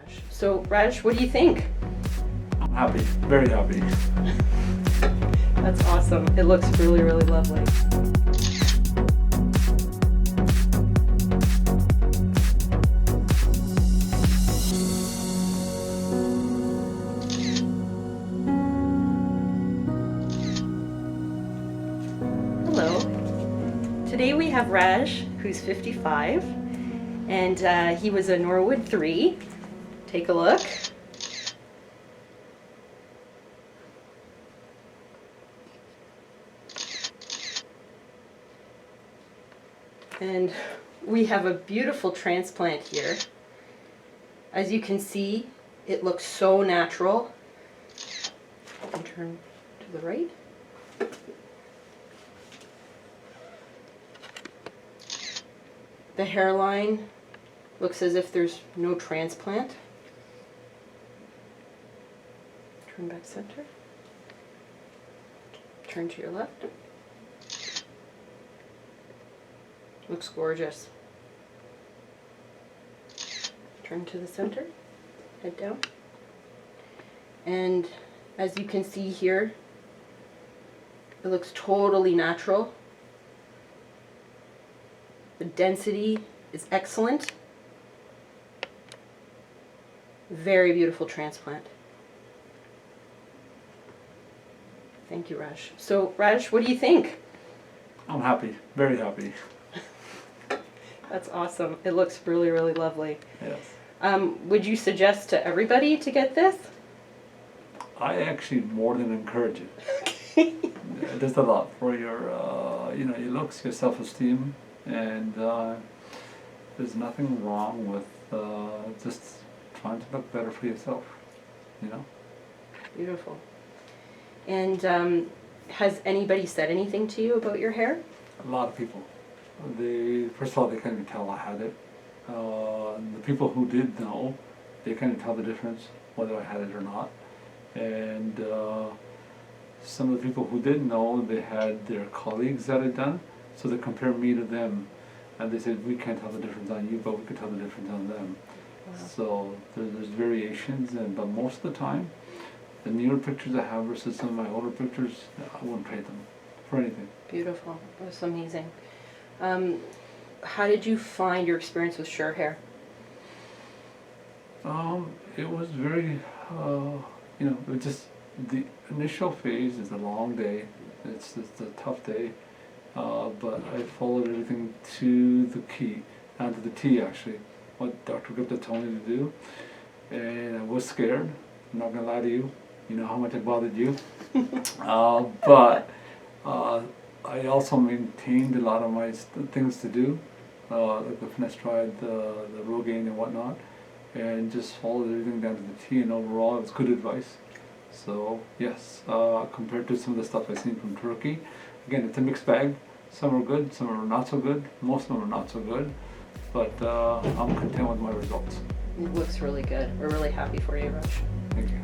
Raj. So Raj, what do you think? I'm happy, very happy. That's awesome. It looks really, really lovely. Hello. Today we have Raj, who's 55, and he was a Norwood 3. Take a look. And we have a beautiful transplant here. As you can see, it looks so natural. I can turn to the right. The hairline looks as if there's no transplant. Turn back center. Turn to your left. Looks gorgeous. Turn to the center. Head down. And as you can see here, it looks totally natural. The density is excellent. Very beautiful transplant. Thank you, Raj. So, Raj, what do you think? I'm happy, very happy. That's awesome. It looks really, really lovely. Yes. Would you suggest to everybody to get this? I actually more than encourage it. It does a lot for your, your looks, your self-esteem, and there's nothing wrong with just trying to look better for yourself, Beautiful. And has anybody said anything to you about your hair? A lot of people. First of all, they couldn't tell I had it. The people who did know, they couldn't tell the difference whether I had it or not. And some of the people who didn't know, they had their colleagues that had done, so they compared me to them, and they said, we can't tell the difference on you, but we can tell the difference on them. Wow. So there's variations, but most of the time, the newer pictures I have versus some of my older pictures, I wouldn't trade them for anything. Beautiful. That's amazing. How did you find your experience with Sure Hair? It was very, it was just, the initial phase is a long day. It's a tough day, but I followed everything to the key, down to the T actually, what Dr. Gupta told me to do. And I was scared, I'm not gonna lie to you. You know how much it bothered you. But I also maintained a lot of my things to do, like the finasteride, the Rogaine and whatnot, and just followed everything down to the T, and overall it was good advice. So yes, compared to some of the stuff I've seen from Turkey, again it's a mixed bag. Some are good, some are not so good, most of them are not so good, but I'm content with my results. It looks really good. We're really happy for you, Raj. Thank you.